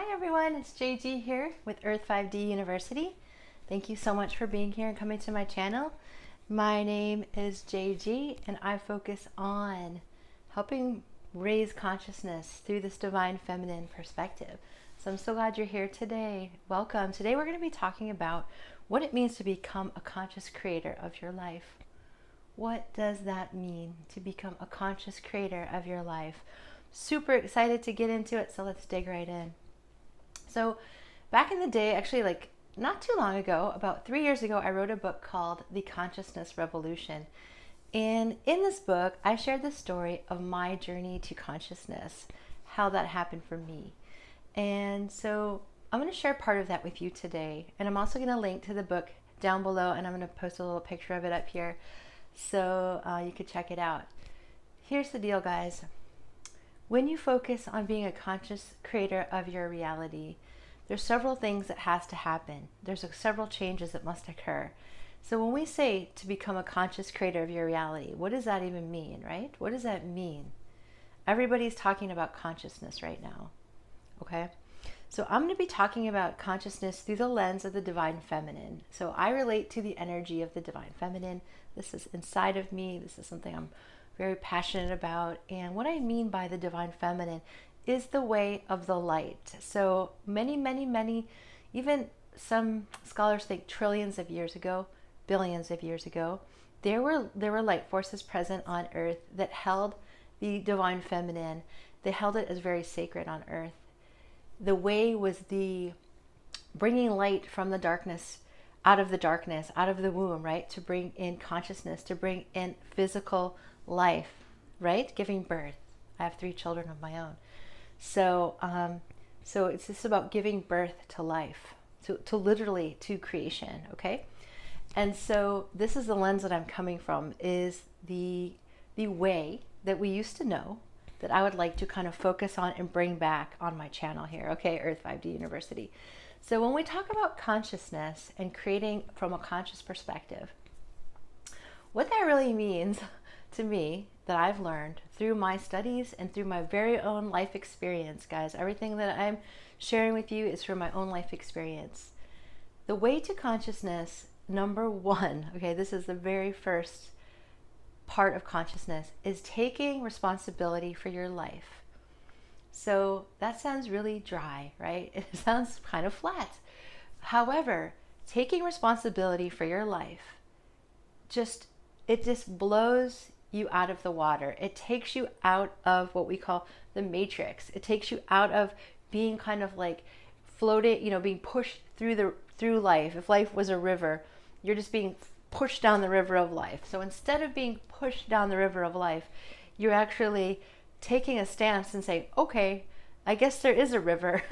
Hi everyone, it's JG here with Earth 5D University. Thank you so much for being here and coming to my channel. My name is JG and I focus on helping raise consciousness through this divine feminine perspective. So I'm so glad you're here today. Welcome. Today we're going to be talking about what it means to become a conscious creator of your life. What does that mean to become a conscious creator of your life? Super excited to get into it, so let's dig right in. So back in the day, actually like not too long ago, about 3 years ago, I wrote a book called The Consciousness Revolution. And in this book, I shared the story of my journey to consciousness, how that happened for me. And so I'm going to share part of that with you today. And I'm also going to link to the book down below, and I'm going to post a little picture of it up here so you could check it out. Here's the deal, guys. When you focus on being a conscious creator of your reality, there's several things that has to happen. There's several changes that must occur. So when we say to become a conscious creator of your reality, what does that even mean, right? What does that mean? Everybody's talking about consciousness right now, okay? So I'm going to be talking about consciousness through the lens of the divine feminine. So I relate to the energy of the divine feminine. This is inside of me. This is something I'm very passionate about. And what I mean by the divine feminine is the way of the light. So many, even some scholars think trillions of years ago, billions of years ago, there were light forces present on Earth that held the divine feminine. They held it as very sacred on Earth. The way was the bringing light from the darkness, out of the womb, right? To bring in consciousness, to bring in physical life, right? Giving birth. I have 3 children of my own. So it's just about giving birth to life, to literally to creation, okay? And so this is the lens that I'm coming from, is the way that we used to know, that I would like to kind of focus on and bring back on my channel here, okay, Earth 5D University. So when we talk about consciousness and creating from a conscious perspective, what that really means to me, that I've learned through my studies and through my very own life experience, guys, everything that I'm sharing with you is from my own life experience. The way to consciousness, number one, okay, this is the very first part of consciousness, is taking responsibility for your life. So that sounds really dry, right? It sounds kind of flat. However, taking responsibility for your life, it just blows you out of the water. It takes you out of what we call the matrix. It takes you out of being kind of like floating, being pushed through life. If life was a river, you're just being pushed down the river of life. So instead of being pushed down the river of life, you're actually taking a stance and saying, okay, I guess there is a river.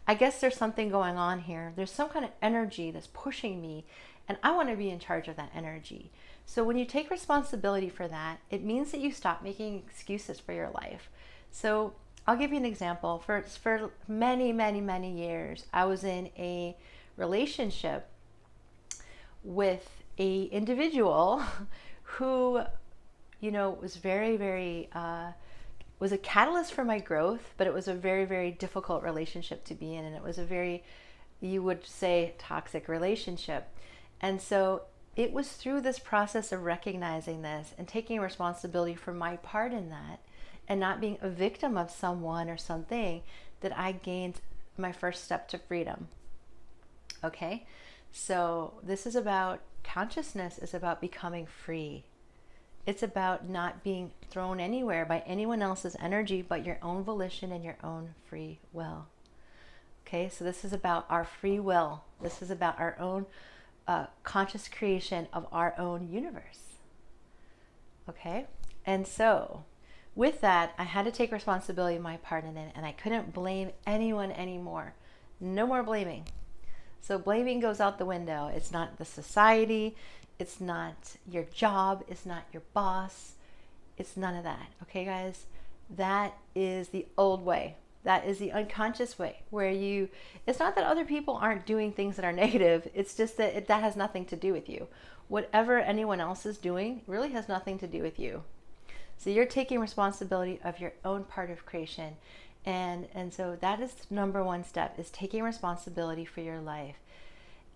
I guess there's something going on here. There's some kind of energy that's pushing me, and I want to be in charge of that energy. So when you take responsibility for that, it means that you stop making excuses for your life. So I'll give you an example. For many years, I was in a relationship with a individual who, was was a catalyst for my growth, but it was a very difficult relationship to be in, and it was a very, you would say, toxic relationship. And so it was through this process of recognizing this and taking responsibility for my part in that, and not being a victim of someone or something, that I gained my first step to freedom. Okay? So this is about, consciousness is about becoming free. It's about not being thrown anywhere by anyone else's energy, but your own volition and your own free will. Okay? So this is about our free will. This is about our own conscious creation of our own universe. Okay? And so with that, I had to take responsibility of my part in it, and I couldn't blame anyone anymore. No more blaming. So blaming goes out the window. It's not the society. It's not your job. It's not your boss. It's none of that. Okay, guys? That is the old way. That is the unconscious way, where it's not that other people aren't doing things that are negative. It's just that that has nothing to do with you. Whatever anyone else is doing really has nothing to do with you. So you're taking responsibility of your own part of creation. And so that is the number one step, is taking responsibility for your life.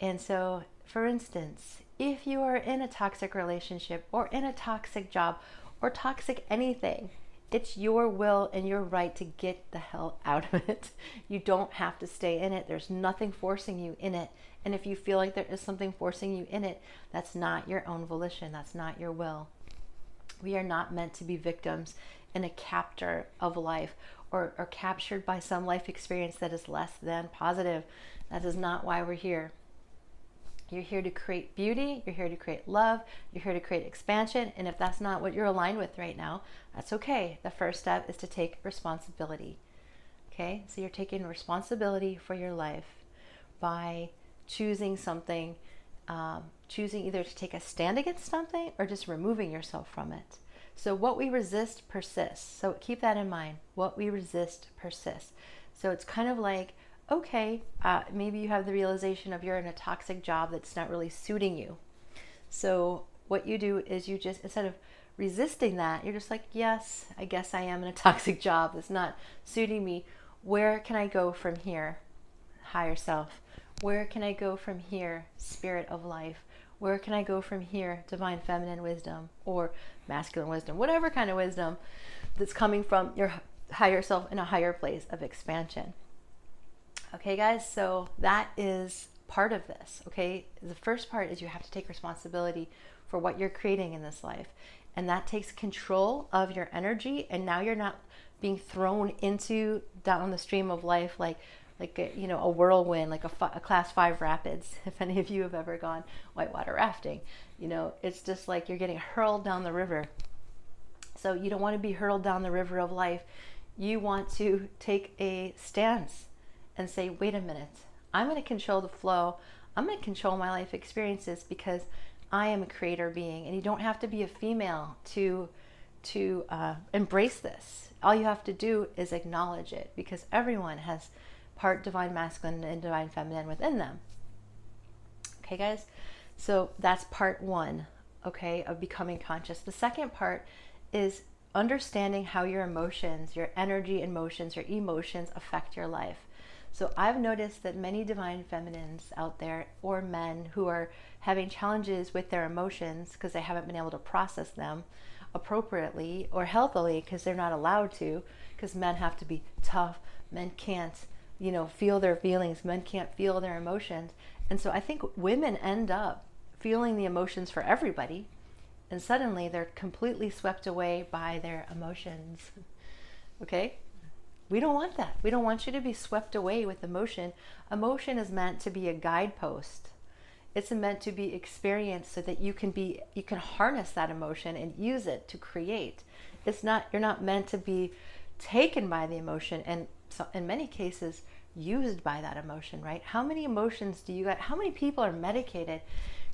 And so, for instance, if you are in a toxic relationship or in a toxic job or toxic anything, it's your will and your right to get the hell out of it. You don't have to stay in it. There's nothing forcing you in it. And if you feel like there is something forcing you in it, that's not your own volition. That's not your will. We are not meant to be victims and a captor of life, or captured by some life experience that is less than positive. That is not why we're here. You're here to create beauty, you're here to create love, you're here to create expansion, and if that's not what you're aligned with right now, that's okay. The first step is to take responsibility. Okay, so you're taking responsibility for your life by choosing something, choosing either to take a stand against something or just removing yourself from it. So what we resist persists. So keep that in mind. What we resist persists. So it's kind of like, okay, maybe you have the realization of you're in a toxic job that's not really suiting you. So what you do is you just, instead of resisting that, you're just like, yes, I guess I am in a toxic job that's not suiting me. Where can I go from here? Higher self. Where can I go from here? Spirit of life. Where can I go from here? Divine feminine wisdom or masculine wisdom, whatever kind of wisdom that's coming from your higher self in a higher place of expansion. Okay, guys, so that is part of this. Okay, the first part is you have to take responsibility for what you're creating in this life, and that takes control of your energy. And now you're not being thrown into down the stream of life like a whirlwind, like a class 5 rapids. If any of you have ever gone whitewater rafting, it's just like you're getting hurled down the river. So you don't want to be hurled down the river of life. You want to take a stance and say, wait a minute, I'm going to control the flow. I'm going to control my life experiences because I am a creator being. And you don't have to be a female to embrace this. All you have to do is acknowledge it, because everyone has part divine masculine and divine feminine within them. Okay, guys? So that's part one, okay, of becoming conscious. The second part is understanding how your emotions, your energy and motions, your emotions affect your life. So I've noticed that many divine feminines out there, or men who are having challenges with their emotions because they haven't been able to process them appropriately or healthily, because they're not allowed to, because men have to be tough. Men can't, feel their feelings. Men can't feel their emotions. And so I think women end up feeling the emotions for everybody, and suddenly they're completely swept away by their emotions. Okay? We don't want that. We don't want you to be swept away with emotion. Emotion is meant to be a guidepost. It's meant to be experienced so that you can harness that emotion and use it to create. You're not meant to be taken by the emotion, and so in many cases used by that emotion, right? How many emotions do you got? How many people are medicated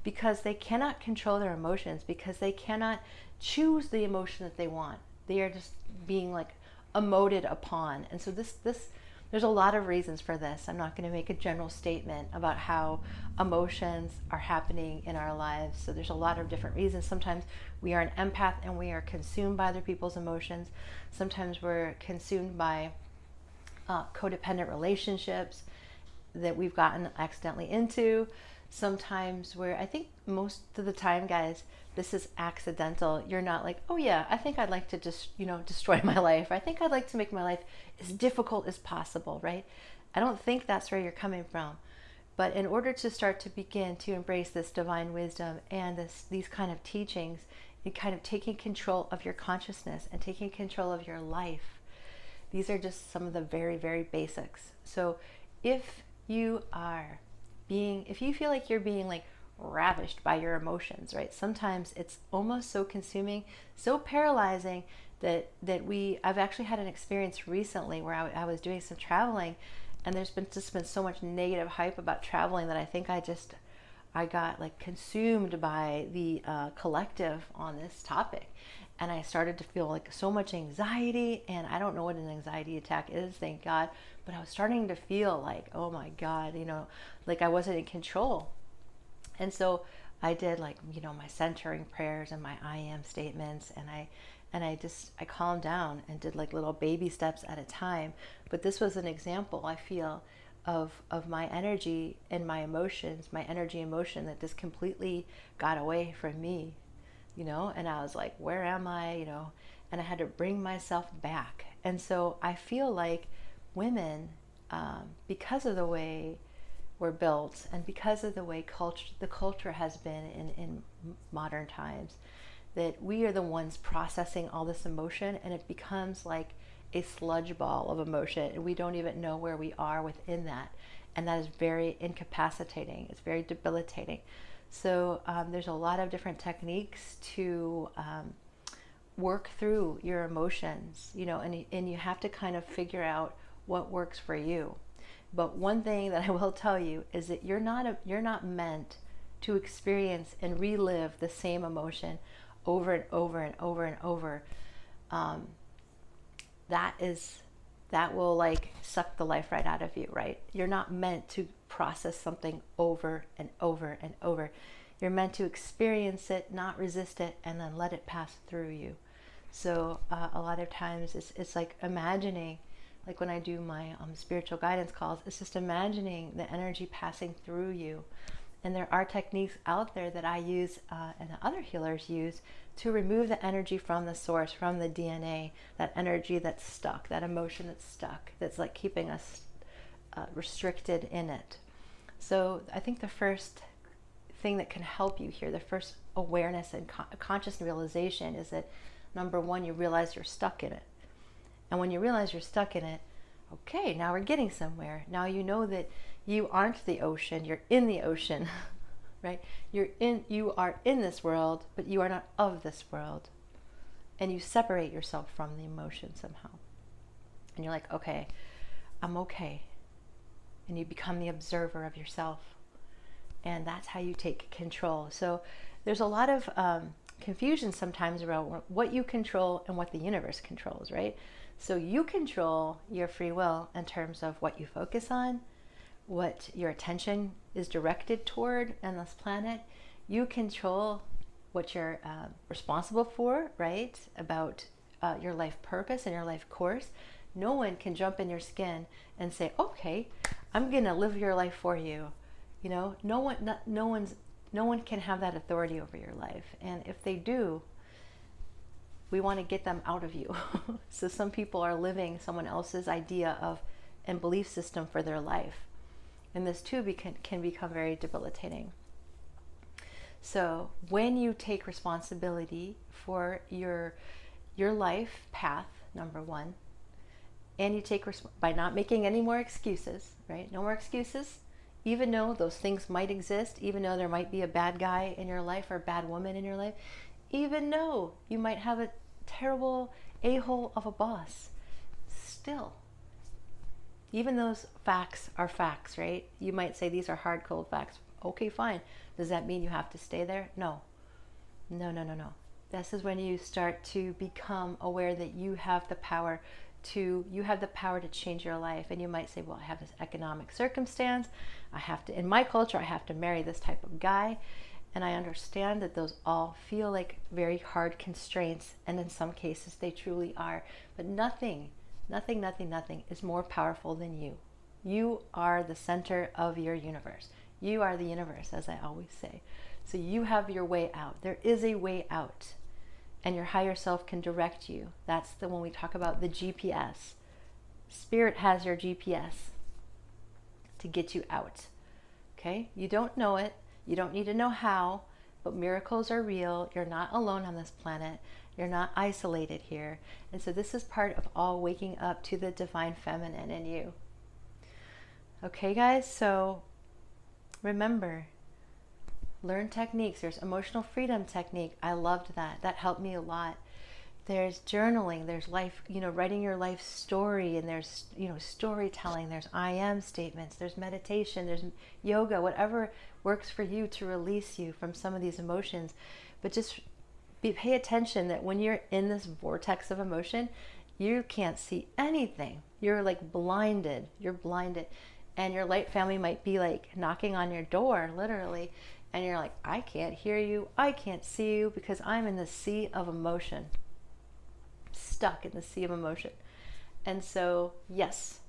because they cannot control their emotions, because they cannot choose the emotion that they want? They are just being like emoted upon. And so there's a lot of reasons for this. I'm not going to make a general statement about how emotions are happening in our lives. So there's a lot of different reasons. Sometimes we are an empath and we are consumed by other people's emotions. Sometimes we're consumed by codependent relationships that we've gotten accidentally into. Sometimes I think most of the time, guys, this is accidental. You're not like, oh yeah, I think I'd like to just, destroy my life. I think I'd like to make my life as difficult as possible, right? I don't think that's where you're coming from. But in order to start to begin to embrace this divine wisdom and these kind of teachings, and kind of taking control of your consciousness and taking control of your life, these are just some of the very, very basics. So if you feel like you're being like ravished by your emotions, right? Sometimes it's almost so consuming, so paralyzing that I've actually had an experience recently where I was doing some traveling, and there's been so much negative hype about traveling that I think I got like consumed by the collective on this topic. And I started to feel like so much anxiety, and I don't know what an anxiety attack is, thank God, but I was starting to feel like, oh my God, like I wasn't in control. And so I did my centering prayers and my I am statements, and and I calmed down and did like little baby steps at a time. But this was an example, I feel, of my energy and my emotions, my energy emotion that just completely got away from me, and I was like, where am I, and I had to bring myself back. And so I feel like women, because of the way we're built and because of the way the culture has been in modern times, that we are the ones processing all this emotion, and it becomes like a sludge ball of emotion, and we don't even know where we are within that. And that is very incapacitating. It's very debilitating. So there's a lot of different techniques to work through your emotions, and you have to kind of figure out what works for you. But one thing that I will tell you is that you're not meant to experience and relive the same emotion over and over and over and over. That will like suck the life right out of you, right? You're not meant to process something over and over and over. You're meant to experience it, not resist it, and then let it pass through you. So a lot of times it's like imagining, like when I do my spiritual guidance calls, it's just imagining the energy passing through you. And there are techniques out there that I use and the other healers use to remove the energy from the source, from the DNA, that energy that's stuck, that emotion that's stuck, that's like keeping us restricted in it. So I think the first thing that can help you here, the first awareness and conscious realization is that, number one, you realize you're stuck in it. And when you realize you're stuck in it, okay, now we're getting somewhere. Now you know that you aren't the ocean, you're in the ocean, right? You are in this world, but you are not of this world. And you separate yourself from the emotion somehow. And you're like, okay, I'm okay. And you become the observer of yourself. And that's how you take control. So there's a lot of confusion sometimes around what you control and what the universe controls, right? So you control your free will in terms of what you focus on, what your attention is directed toward on this planet. You control what you're responsible for, right? About your life purpose and your life course. No one can jump in your skin and say, okay, I'm gonna live your life for you. No one can have that authority over your life. And if they do, we want to get them out of you. So some people are living someone else's idea of and belief system for their life. And this too can become very debilitating. So when you take responsibility for your life path, number one, and you take by not making any more excuses, right? No more excuses. Even though those things might exist, even though there might be a bad guy in your life or a bad woman in your life, even though you might have a terrible a-hole of a boss, still, even those facts are facts, right? You might say these are hard, cold facts. Okay, fine. Does that mean you have to stay there? No. This is when you start to become aware that you have the power to change your life. And you might say, well, I have this economic circumstance. In my culture, I have to marry this type of guy. And I understand that those all feel like very hard constraints. And in some cases, they truly are. But nothing is more powerful than you. You are the center of your universe. You are the universe, as I always say. So you have your way out. There is a way out. And your higher self can direct you. That's when we talk about the GPS. Spirit has your GPS to get you out. Okay? You don't know it. You don't need to know how, but miracles are real. You're not alone on this planet. You're not isolated here. And so this is part of all waking up to the divine feminine in you. Okay, guys? So remember, learn techniques. There's emotional freedom technique. I loved that. That helped me a lot. There's journaling. There's life, writing your life story. And there's, storytelling. There's I am statements. There's meditation. There's yoga. Whatever works for you to release you from some of these emotions. But just pay attention that when you're in this vortex of emotion, you can't see anything. You're like blinded. You're blinded. And your light family might be like knocking on your door, literally. And you're like, I can't hear you. I can't see you because I'm in the sea of emotion. stuck in the sea of emotion. And so, yes.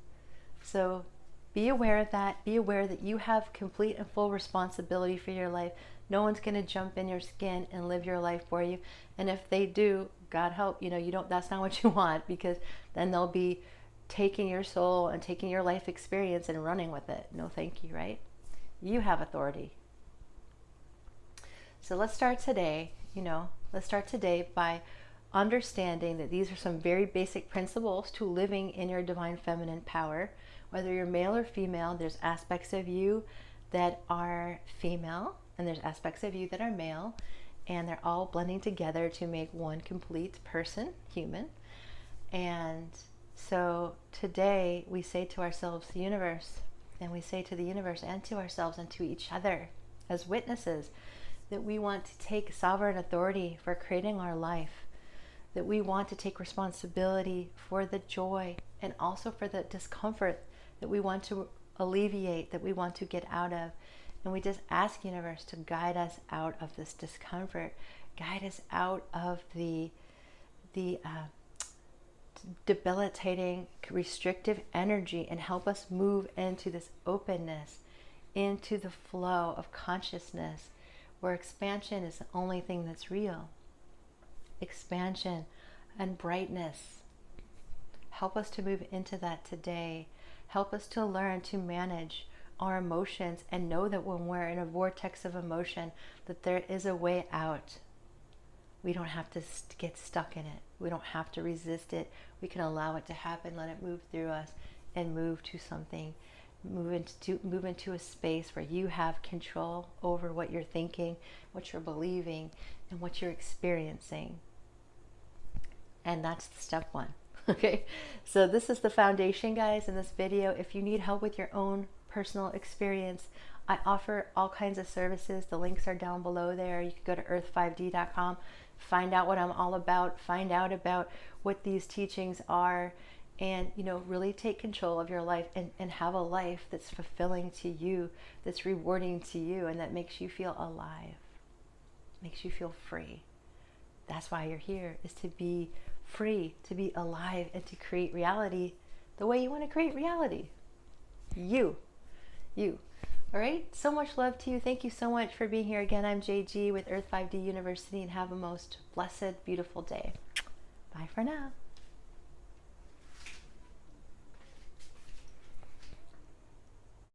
So be aware of that. Be aware that you have complete and full responsibility for your life. No one's going to jump in your skin and live your life for you. And if they do, God help, you don't, that's not what you want, because then they'll be taking your soul and taking your life experience and running with it. No, thank you, right? You have authority. So let's start today, by understanding that these are some very basic principles to living in your divine feminine power. Whether you're male or female, there's aspects of you that are female and there's aspects of you that are male, and they're all blending together to make one complete person, human. And so today we say to ourselves, the universe, and we say to the universe and to ourselves and to each other as witnesses, that we want to take sovereign authority for creating our life, that we want to take responsibility for the joy and also for the discomfort that we want to alleviate, that we want to get out of. And we just ask universe to guide us out of this discomfort, guide us out of the debilitating, restrictive energy, and help us move into this openness, into the flow of consciousness, where expansion is the only thing that's real. Expansion and brightness. Help us to move into that today. Help us to learn to manage our emotions and know that when we're in a vortex of emotion, that there is a way out. We don't have to get stuck in it. We don't have to resist it. We can allow it to happen, let it move through us, and move to something. Move into a space where you have control over what you're thinking, what you're believing, and what you're experiencing. And that's step one. Okay, so this is the foundation, guys, in this video. If you need help with your own personal experience, I offer all kinds of services. The links are down below there. You can go to earth5d.com, find out what I'm all about, find out about what these teachings are, and really take control of your life and have a life that's fulfilling to you, that's rewarding to you, and that makes you feel alive, makes you feel free. That's why you're here, is to be free, to be alive, and to create reality the way you want to create reality. You. All right, so much love to you. Thank you so much for being here again. I'm JG with Earth 5D University, and have a most blessed, beautiful day. Bye for now.